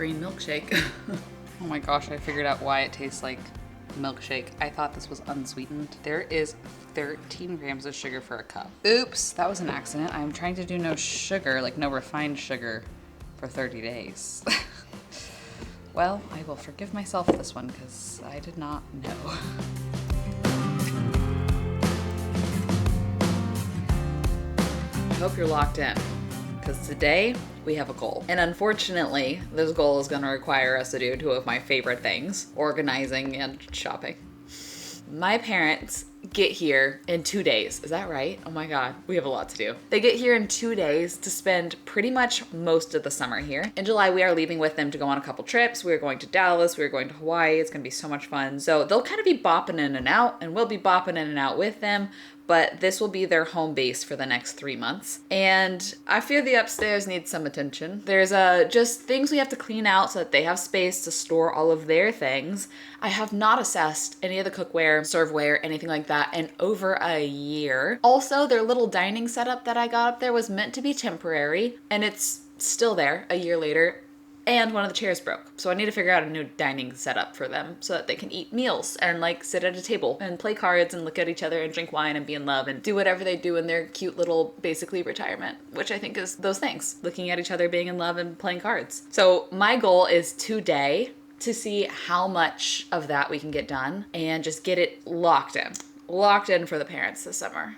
green milkshake. Oh my gosh, I figured out why it tastes like milkshake. I thought this was unsweetened. There is 13 grams of sugar for a cup. Oops, that was an accident. I'm trying to do no sugar, like no refined sugar, for 30 days. Well, I will forgive myself this one because I did not know. I hope you're locked in, because today we have a goal. And unfortunately, this goal is going to require us to do two of my favorite things, organizing and shopping. My parents get here in 2 days. Is that right? Oh my God, we have a lot to do. They get here in 2 days to spend pretty much most of the summer here. In July, we are leaving with them to go on a couple trips. We're going to Dallas, we're going to Hawaii. It's gonna be so much fun. So they'll kind of be bopping in and out, and we'll be bopping in and out with them. But this will be their home base for the next 3 months. And I fear the upstairs needs some attention. There's just things we have to clean out so that they have space to store all of their things. I have not assessed any of the cookware, serveware, anything like that in over a year. Also, their little dining setup that I got up there was meant to be temporary, and it's still there a year later. And one of the chairs broke. So I need to figure out a new dining setup for them so that they can eat meals and like sit at a table and play cards and look at each other and drink wine and be in love and do whatever they do in their cute little basically retirement, which I think is those things, looking at each other, being in love and playing cards. So my goal is today to see how much of that we can get done and just get it locked in for the parents this summer.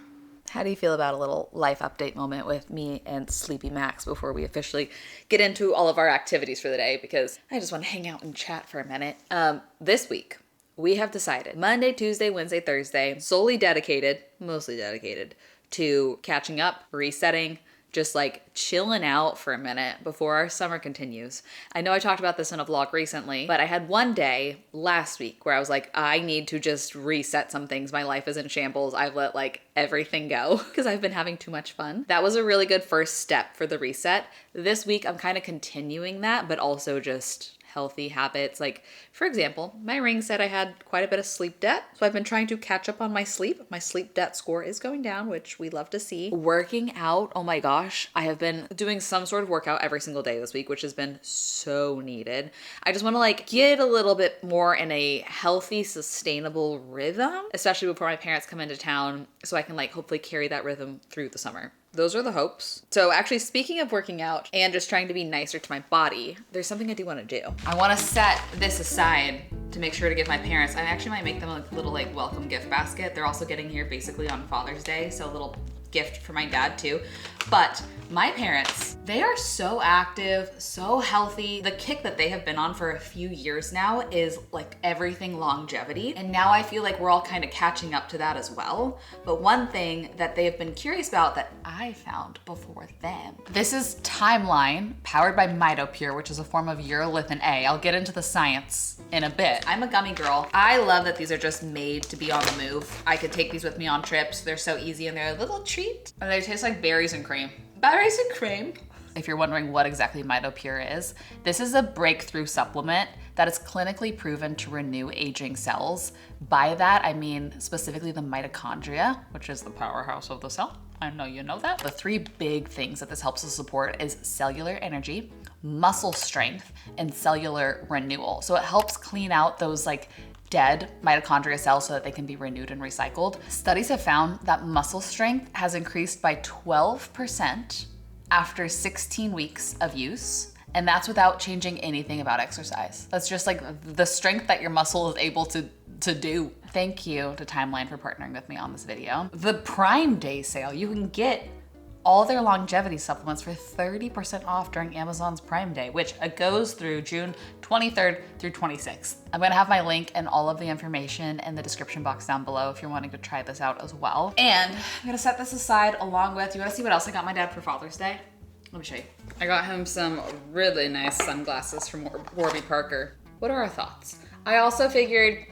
How do you feel about a little life update moment with me and Sleepy Max before we officially get into all of our activities for the day? Because I just want to hang out and chat for a minute. This week, we have decided Monday, Tuesday, Wednesday, Thursday, mostly dedicated to catching up, resetting, just like chilling out for a minute before our summer continues. I know I talked about this in a vlog recently, but I had one day last week where I was like, I need to just reset some things. My life is in shambles. I've let like everything go because I've been having too much fun. That was a really good first step for the reset. This week, I'm kind of continuing that, but also just healthy habits. Like, for example, my ring said I had quite a bit of sleep debt. So I've been trying to catch up on my sleep. My sleep debt score is going down, which we love to see. Working out, oh my gosh. I have been doing some sort of workout every single day this week, which has been so needed. I just want to like get a little bit more in a healthy, sustainable rhythm, especially before my parents come into town, so I can like hopefully carry that rhythm through the summer. Those are the hopes. So actually, speaking of working out and just trying to be nicer to my body, there's something I do want to do. I want to set this aside to make sure to give my parents, I actually might make them a little like welcome gift basket. They're also getting here basically on Father's Day, so a little gift for my dad too. But my parents, they are so active, so healthy. The kick that they have been on for a few years now is like everything longevity. And now I feel like we're all kind of catching up to that as well. But one thing that they have been curious about that I found before them. This is Timeline, powered by MitoPure, which is a form of urolithin A. I'll get into the science in a bit. I'm a gummy girl. I love that these are just made to be on the move. I could take these with me on trips. They're so easy and they're a little treat. And they taste like berries and cream. Berries and cream. If you're wondering what exactly MitoPure is, this is a breakthrough supplement that is clinically proven to renew aging cells. By that, I mean specifically the mitochondria, which is the powerhouse of the cell. I know you know that. The three big things that this helps us support is cellular energy, muscle strength, and cellular renewal. So it helps clean out those like dead mitochondria cells so that they can be renewed and recycled. Studies have found that muscle strength has increased by 12% after 16 weeks of use. And that's without changing anything about exercise. That's just like the strength that your muscle is able to do. Thank you to Timeline for partnering with me on this video. The Prime Day sale, you can get all their longevity supplements for 30% off during Amazon's Prime Day, which goes through June 23rd through 26th. I'm gonna have my link and all of the information in the description box down below if you're wanting to try this out as well. And I'm gonna set this aside along with, you wanna see what else I got my dad for Father's Day? Let me show you. I got him some really nice sunglasses from Warby Parker. What are our thoughts? I also figured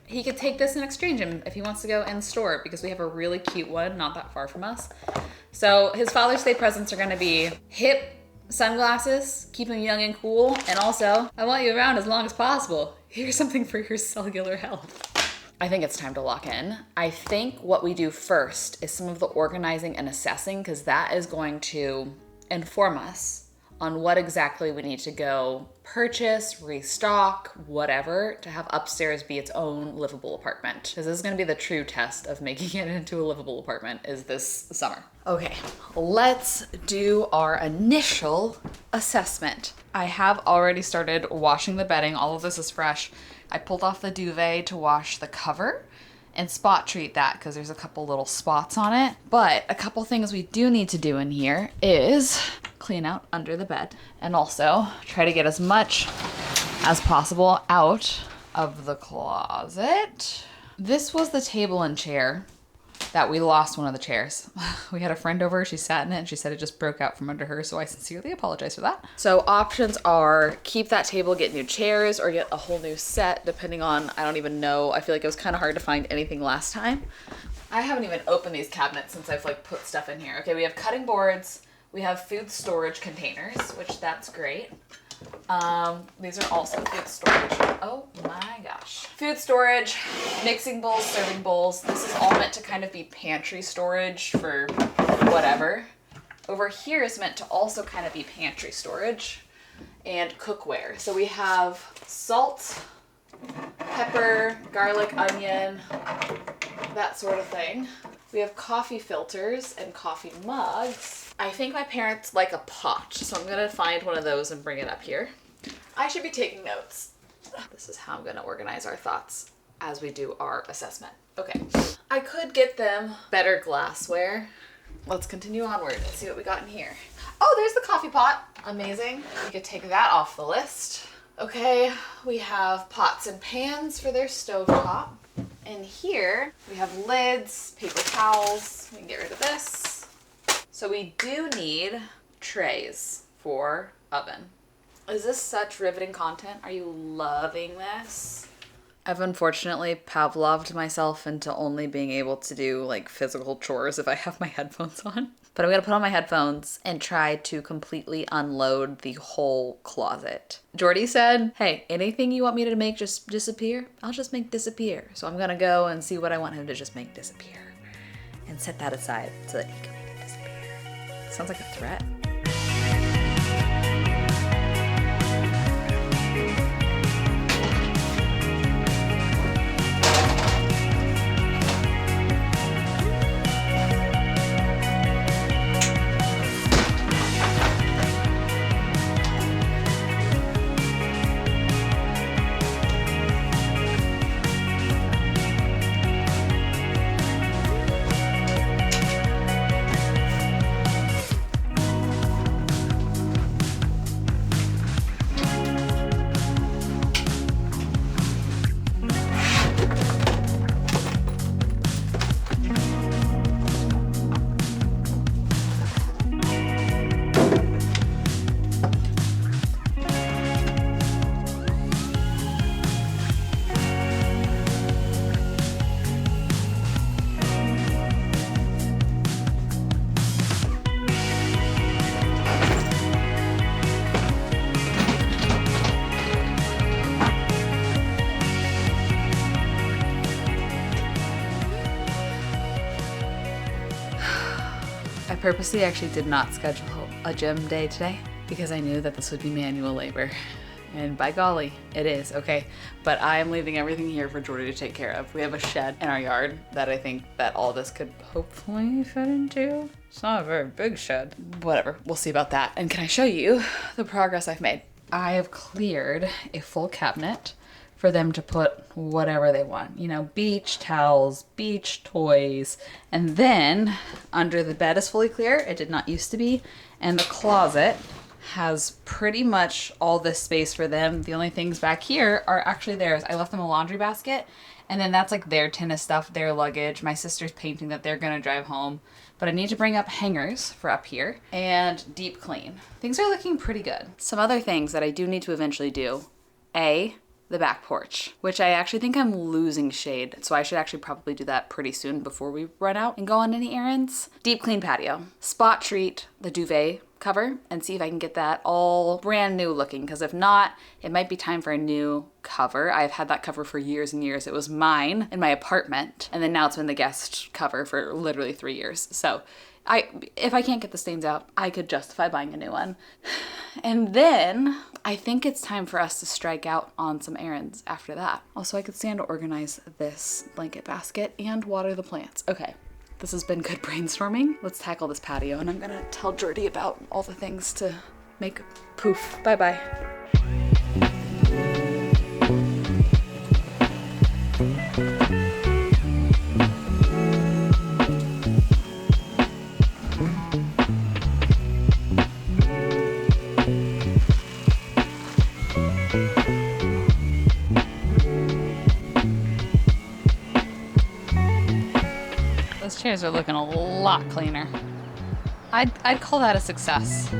he could take this and exchange him if he wants to go and store it because we have a really cute one not that far from us. So his Father's Day presents are gonna be hip sunglasses, keep him young and cool, and also, I want you around as long as possible. Here's something for your cellular health. I think it's time to lock in. I think what we do first is some of the organizing and assessing because that is going to inform us on what exactly we need to go purchase, restock, whatever, to have upstairs be its own livable apartment. Because this is going to be the true test of making it into a livable apartment is this summer. Okay, let's do our initial assessment. I have already started washing the bedding. All of this is fresh. I pulled off the duvet to wash the cover and spot treat that because there's a couple little spots on it. But a couple things we do need to do in here is clean out under the bed and also try to get as much as possible out of the closet. This was the table and chair that we lost one of the chairs. We had a friend over, she sat in it and she said it just broke out from under her, so I sincerely apologize for that. So options are keep that table, get new chairs, or get a whole new set depending on, I don't even know. I feel like it was kind of hard to find anything last time. I haven't even opened these cabinets since I've like put stuff in here. Okay, we have cutting boards, we have food storage containers, which that's great. These are also food storage. Oh my gosh. Food storage, mixing bowls, serving bowls. This is all meant to kind of be pantry storage for whatever. Over here is meant to also kind of be pantry storage and cookware. So we have salt, pepper, garlic, onion, that sort of thing. We have coffee filters and coffee mugs. I think my parents like a pot, so I'm gonna find one of those and bring it up here. I should be taking notes. This is how I'm gonna organize our thoughts as we do our assessment. Okay, I could get them better glassware. Let's continue onward and see what we got in here. Oh, there's the coffee pot. Amazing. We could take that off the list. Okay, we have pots and pans for their stovetop. And here we have lids, paper towels. We can get rid of this. So we do need trays for oven. Is this such riveting content? Are you loving this? I've unfortunately Pavloved myself into only being able to do like physical chores if I have my headphones on. But I'm gonna put on my headphones and try to completely unload the whole closet. Jordy said, hey, anything you want me to make just disappear, I'll just make disappear. So I'm gonna go and see what I want him to just make disappear and set that aside so that he can make it disappear. Sounds like a threat. Purposely actually did not schedule a gym day today because I knew that this would be manual labor. And by golly, it is, okay? But I am leaving everything here for Jordy to take care of. We have a shed in our yard that I think that all this could hopefully fit into. It's not a very big shed. Whatever, we'll see about that. And can I show you the progress I've made? I have cleared a full cabinet for them to put whatever they want. You know, beach towels, beach toys. And then under the bed is fully clear. It did not used to be. And the closet has pretty much all this space for them. The only things back here are actually theirs. I left them a laundry basket. And then that's like their tennis stuff, their luggage. My sister's painting that they're gonna drive home. But I need to bring up hangers for up here and deep clean. Things are looking pretty good. Some other things that I do need to eventually do. The back porch, which I actually think I'm losing shade. So I should actually probably do that pretty soon before we run out and go on any errands. Deep clean patio. Spot treat the duvet cover and see if I can get that all brand new looking. Because if not, it might be time for a new cover. I've had that cover for years and years. It was mine in my apartment. And then now it's been the guest cover for literally 3 years. So If I can't get the stains out, I could justify buying a new one. And then I think it's time for us to strike out on some errands after that. Also, I could stand to organize this blanket basket and water the plants. Okay, this has been good brainstorming. Let's tackle this patio, and I'm gonna tell Jordy about all the things to make poof. Bye-bye. Those chairs are looking a lot cleaner. I'd call that a success.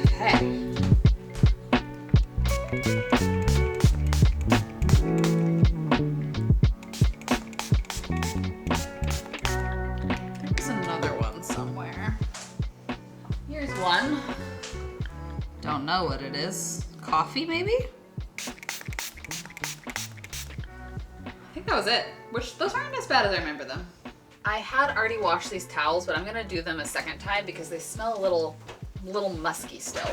Okay. There's another one somewhere. Here's one. Don't know what it is. Coffee, maybe? I think that was it. Which, those aren't as bad as I remember them. I had already washed these towels, but I'm gonna do them a second time because they smell a little musky still.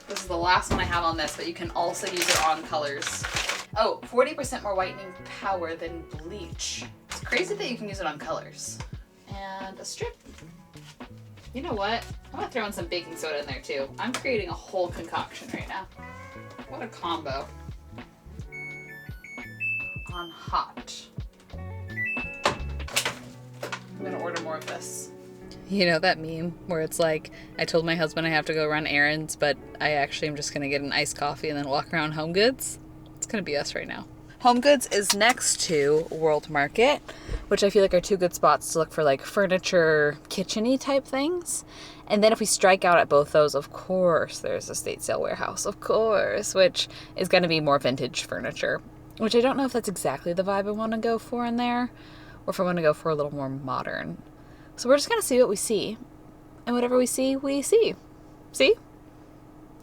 This is the last one I have on this, but you can also use it on colors. Oh, 40% more whitening power than bleach. It's crazy that you can use it on colors. And a strip. You know what? I'm gonna throw in some baking soda in there too. I'm creating a whole concoction right now. What a combo. On hot. I'm gonna order more of this. You know that meme where it's like, I told my husband I have to go run errands, but I actually am just gonna get an iced coffee and then walk around Home Goods? It's gonna be us right now. Home Goods is next to World Market, which I feel like are two good spots to look for like furniture, kitchen-y type things. And then if we strike out at both those, of course, there's Estate Sale Warehouse, of course, which is going to be more vintage furniture, which I don't know if that's exactly the vibe I want to go for in there, or if I want to go for a little more modern. So we're just going to see what we see. And whatever we see, we see. See?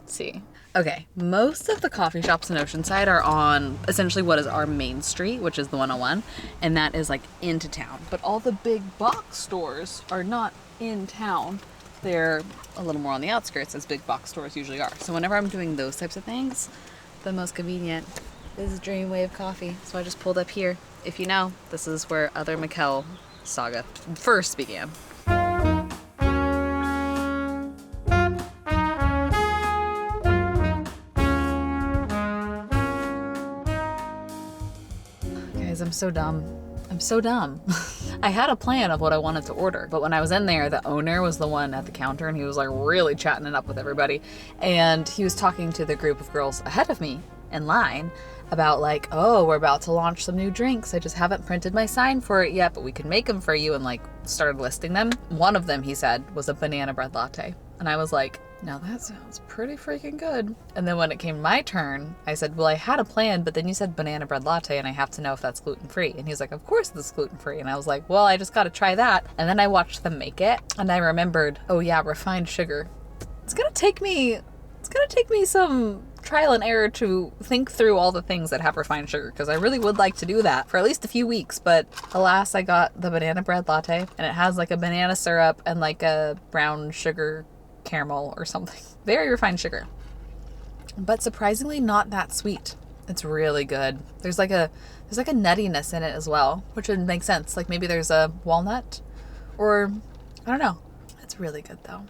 See. Okay, most of the coffee shops in Oceanside are on essentially what is our main street, which is the 101, and that is like into town. But all the big box stores are not in town. They're a little more on the outskirts, as big box stores usually are. So whenever I'm doing those types of things, the most convenient is Dream Wave Coffee. So I just pulled up here. If you know, this is where other Michel saga first began. Guys, I'm so dumb. I'm so dumb. I had a plan of what I wanted to order, but when I was in there, the owner was the one at the counter and he was like really chatting it up with everybody. And he was talking to the group of girls ahead of me in line about like, oh, we're about to launch some new drinks. I just haven't printed my sign for it yet, but we can make them for you, and like started listing them. One of them, he said, was a banana bread latte. And I was like, now that sounds pretty freaking good. And then when it came my turn, I said, well, I had a plan, but then you said banana bread latte and I have to know if that's gluten-free. And he's like, of course it's gluten-free. And I was like, well, I just got to try that. And then I watched them make it and I remembered, oh yeah, refined sugar. It's going to take me some trial and error to think through all the things that have refined sugar, because I really would like to do that for at least a few weeks. But alas, I got the banana bread latte and it has like a banana syrup and like a brown sugar caramel or something. Very refined sugar, but surprisingly not that sweet. It's really good. There's like a nuttiness in it as well, which would make sense. Like maybe there's a walnut, or I don't know. It's really good though.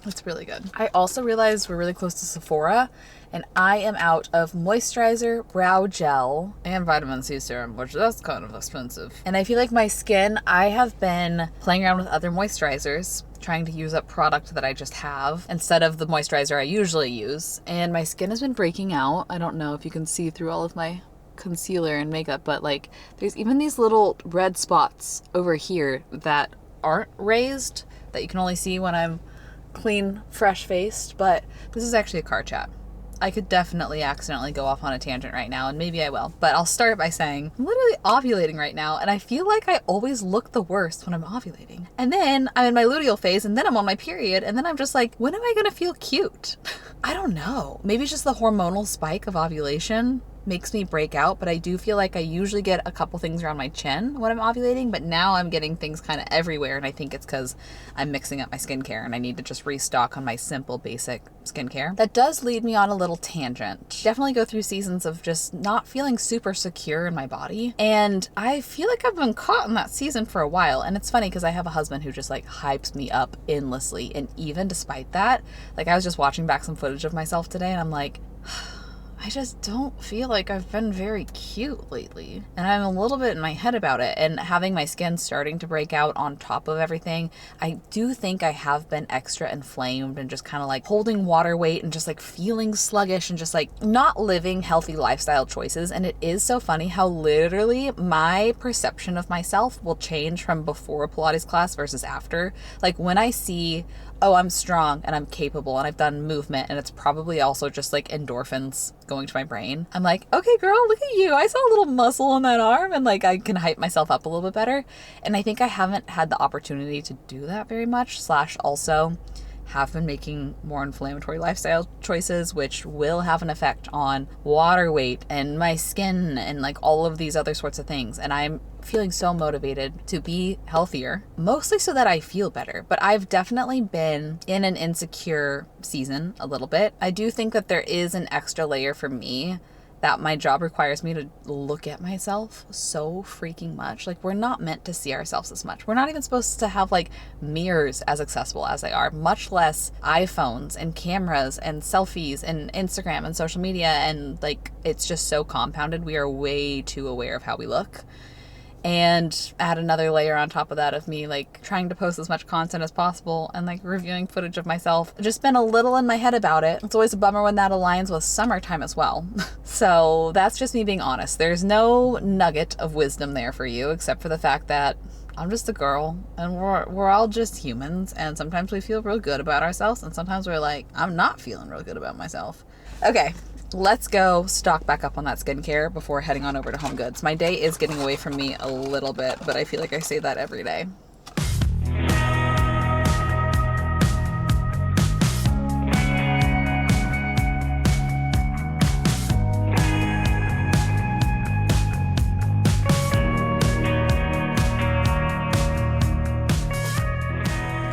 It's really good. I also realized we're really close to Sephora and I am out of moisturizer, brow gel, and vitamin C serum, which that's kind of expensive. And I feel like my skin, I have been playing around with other moisturizers, trying to use up product that I just have instead of the moisturizer I usually use. And my skin has been breaking out. I don't know if you can see through all of my concealer and makeup, but like there's even these little red spots over here that aren't raised that you can only see when I'm clean, fresh-faced. But this is actually a car chat. I could definitely accidentally go off on a tangent right now, and maybe I will. But I'll start by saying I'm literally ovulating right now, and I feel like I always look the worst when I'm ovulating. And then I'm in my luteal phase, and then I'm on my period, and then I'm just like, when am I gonna feel cute? I don't know. Maybe it's just the hormonal spike of ovulation. makes me break out, but I do feel like I usually get a couple things around my chin when I'm ovulating, but now I'm getting things kind of everywhere, and I think it's because I'm mixing up my skincare and I need to just restock on my simple basic skincare. That does lead me on a little tangent. Definitely go through seasons of just not feeling super secure in my body, and I feel like I've been caught in that season for a while. And it's funny because I have a husband who just like hypes me up endlessly, and even despite that, like I was just watching back some footage of myself today and I'm like, I just don't feel like I've been very cute lately. And I'm a little bit in my head about it. And having my skin starting to break out on top of everything, I do think I have been extra inflamed and just kind of like holding water weight and just like feeling sluggish and just like not living healthy lifestyle choices. And it is so funny how literally my perception of myself will change from before a Pilates class versus after. Like when I see, oh, I'm strong and I'm capable and I've done movement, and it's probably also just like endorphins going to my brain, I'm like, okay, girl, look at you. I saw a little muscle on that arm, and like I can hype myself up a little bit better. And I think I haven't had the opportunity to do that very much, / also have been making more inflammatory lifestyle choices, which will have an effect on water weight and my skin and like all of these other sorts of things. And I'm feeling so motivated to be healthier, mostly so that I feel better. But I've definitely been in an insecure season a little bit. I do think that there is an extra layer for me that my job requires me to look at myself so freaking much. Like, we're not meant to see ourselves as much. We're not even supposed to have like mirrors as accessible as they are, much less iPhones and cameras and selfies and Instagram and social media. And like, it's just so compounded. We are way too aware of how we look. And add another layer on top of that of me like trying to post as much content as possible and like reviewing footage of myself. Just been a little in my head about it. It's always a bummer when that aligns with summertime as well. So that's just me being honest. There's no nugget of wisdom there for you, except for the fact that I'm just a girl and we're all just humans, and sometimes we feel real good about ourselves and sometimes we're like, I'm not feeling real good about myself. Okay. Let's go stock back up on that skincare before heading on over to Home Goods. My day is getting away from me a little bit, but I feel like I say that every day.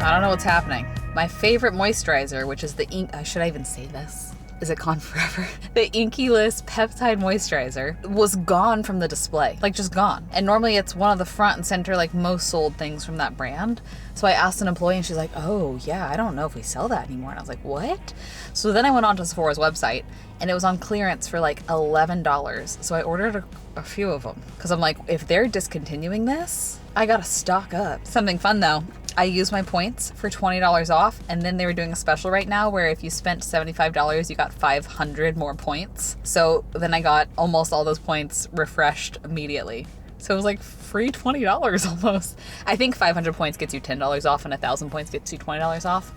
I don't know what's happening. My favorite moisturizer, which is the ink, should I even say this? Is it gone forever? The Inkyless Peptide Moisturizer was gone from the display, like just gone. And normally it's one of the front and center, like most sold things from that brand. So I asked an employee and she's like, oh yeah, I don't know if we sell that anymore. And I was like, what? So then I went on to Sephora's website and it was on clearance for like $11. So I ordered a few of them because I'm like, if they're discontinuing this, I gotta stock up. Something fun though. I used my points for $20 off, and then they were doing a special right now where if you spent $75, you got 500 more points. So then I got almost all those points refreshed immediately. So it was like free $20 almost. I think 500 points gets you $10 off and 1,000 points gets you $20 off.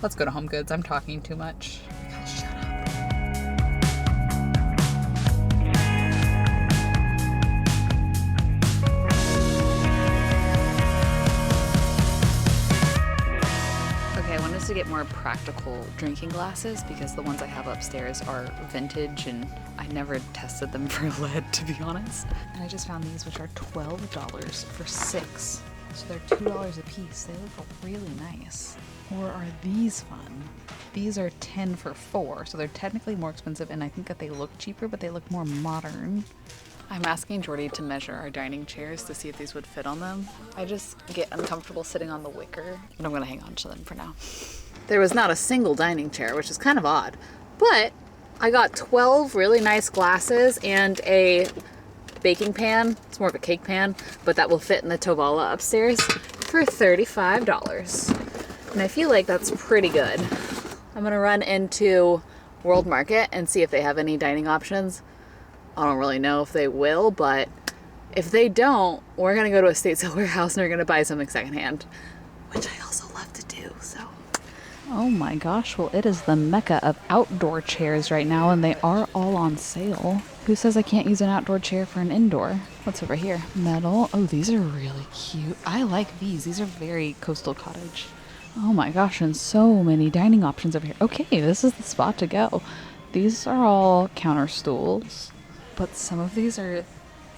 Let's go to Home Goods. I'm talking too much. Oh, shut up. To get more practical drinking glasses because the ones I have upstairs are vintage and I never tested them for lead, to be honest. And I just found these, which are $12 for 6. So they're $2 a piece. They look really nice. Or are these fun? These are 10 for 4, so they're technically more expensive, and I think that they look cheaper, but they look more modern. I'm asking Jordy to measure our dining chairs to see if these would fit on them. I just get uncomfortable sitting on the wicker, but I'm gonna hang on to them for now. There was not a single dining chair, which is kind of odd, but I got 12 really nice glasses and a baking pan. It's more of a cake pan, but that will fit in the Tovala upstairs for $35. And I feel like that's pretty good. I'm gonna run into World Market and see if they have any dining options. I don't really know if they will, but if they don't, we're gonna go to a state sale warehouse and we're gonna buy something secondhand, which I also love to do, so. Oh my gosh, well it is the mecca of outdoor chairs right now and they are all on sale. Who says I can't use an outdoor chair for an indoor? What's over here? Metal. Oh, these are really cute. I like these. These are very coastal cottage. Oh my gosh, and so many dining options over here. Okay, this is the spot to go. These are all counter stools, but some of these are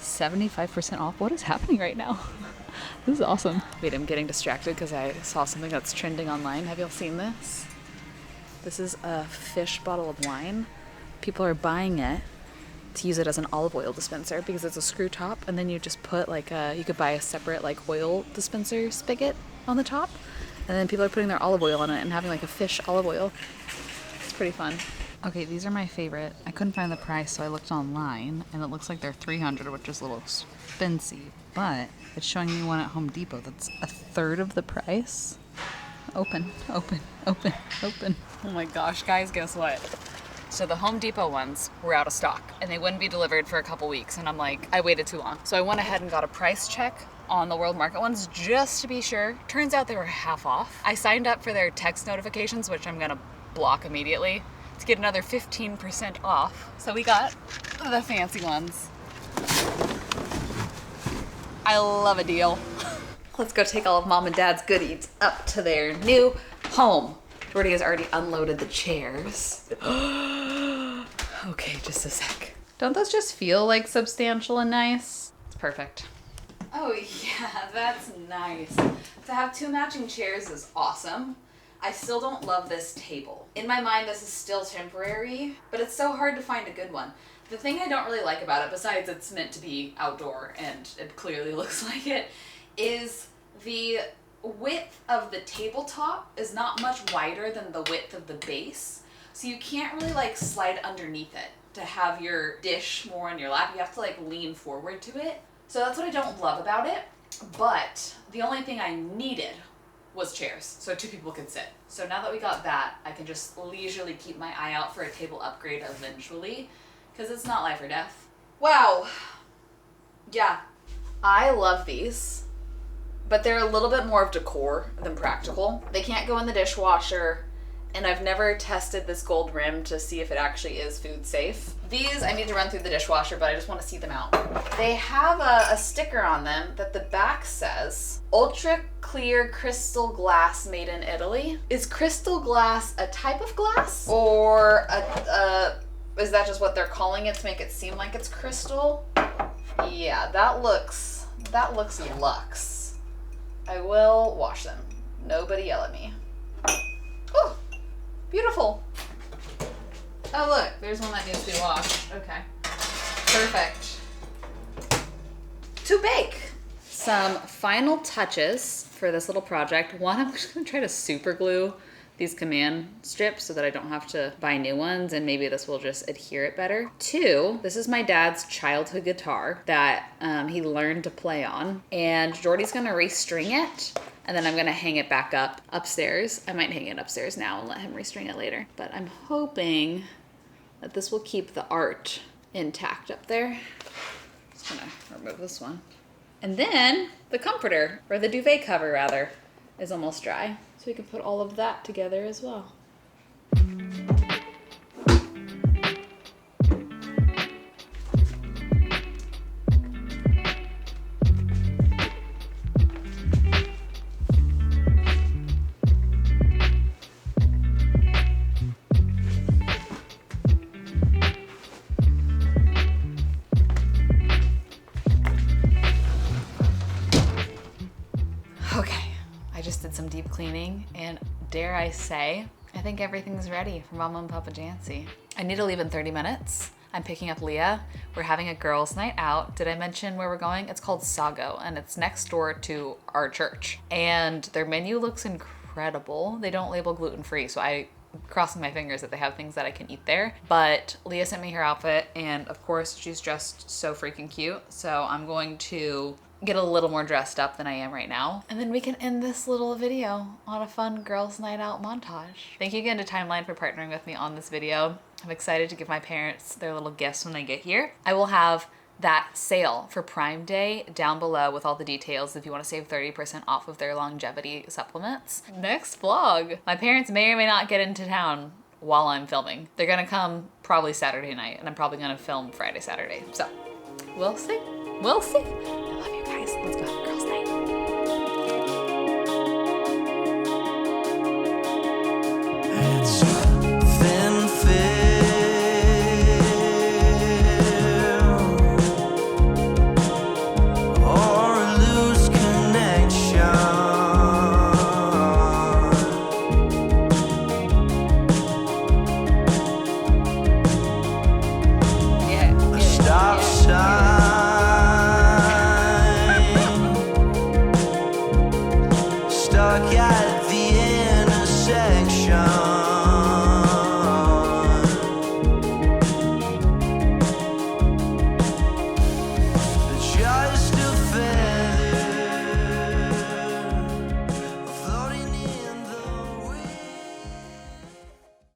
75% off. What is happening right now? This is awesome. Wait, I'm getting distracted because I saw something that's trending online. Have y'all seen this? This is a fish bottle of wine. People are buying it to use it as an olive oil dispenser because it's a screw top, and then you just put like you could buy a separate like oil dispenser spigot on the top, and then people are putting their olive oil on it and having like a fish olive oil. It's pretty fun. Okay, these are my favorite. I couldn't find the price, so I looked online, and it looks like they're $300, which is a little expensive, but it's showing me one at Home Depot that's a third of the price. Open, open, open, open. Oh my gosh, guys, guess what? So the Home Depot ones were out of stock, and they wouldn't be delivered for a couple weeks, and I'm like, I waited too long. So I went ahead and got a price check on the World Market ones just to be sure. Turns out they were half off. I signed up for their text notifications, which I'm gonna block immediately, to get another 15% off. So we got the fancy ones. I love a deal. Let's go take all of Mom and Dad's goodies up to their new home. Jordy has already unloaded the chairs. Okay, just a sec. Don't those just feel like substantial and nice? It's perfect. Oh yeah, that's nice. To have two matching chairs is awesome. I still don't love this table. In my mind, this is still temporary, but it's so hard to find a good one. The thing I don't really like about it, besides it's meant to be outdoor, and it clearly looks like it, is the width of the tabletop is not much wider than the width of the base. So you can't really like slide underneath it to have your dish more on your lap. You have to like lean forward to it. So that's what I don't love about it. But the only thing I needed was chairs, so two people could sit. So now that we got that, I can just leisurely keep my eye out for a table upgrade eventually, because it's not life or death. Wow. Yeah, I love these, but they're a little bit more of decor than practical. They can't go in the dishwasher, and I've never tested this gold rim to see if it actually is food safe. These I need to run through the dishwasher, but I just want to see them out. They have a sticker on them that the back says, ultra clear crystal glass made in Italy. Is crystal glass a type of glass? Or is that just what they're calling it to make it seem like it's crystal? Yeah, that looks luxe. I will wash them. Nobody yell at me. Oh, beautiful. Oh look, there's one that needs to be washed. Okay, perfect. To bake. Some final touches for this little project. One, I'm just gonna try to super glue these command strips so that I don't have to buy new ones, and maybe this will just adhere it better. Two, this is my dad's childhood guitar that he learned to play on, and Jordy's gonna restring it, and then I'm gonna hang it back up upstairs. I might hang it upstairs now and let him restring it later, but I'm hoping that this will keep the art intact up there. Just gonna remove this one. And then the comforter, or the duvet cover rather, is almost dry. So we can put all of that together as well. Some deep cleaning, and dare I say, I think everything's ready for Mama and Papa Janse. I need to leave in 30 minutes. I'm picking up Leah. We're having a girls' night out. Did I mention where we're going? It's called Sago, and it's next door to our church. And their menu looks incredible. They don't label gluten-free, so I'm crossing my fingers that they have things that I can eat there. But Leah sent me her outfit, and of course, she's dressed so freaking cute. So I'm going to get a little more dressed up than I am right now. And then we can end this little video on a fun girls' night out montage. Thank you again to Timeline for partnering with me on this video. I'm excited to give my parents their little gifts when they get here. I will have that sale for Prime Day down below with all the details if you want to save 30% off of their longevity supplements. Next vlog. My parents may or may not get into town while I'm filming. They're gonna come probably Saturday night, and I'm probably gonna film Friday, Saturday. So we'll see. We'll see. I love you guys. Let's go.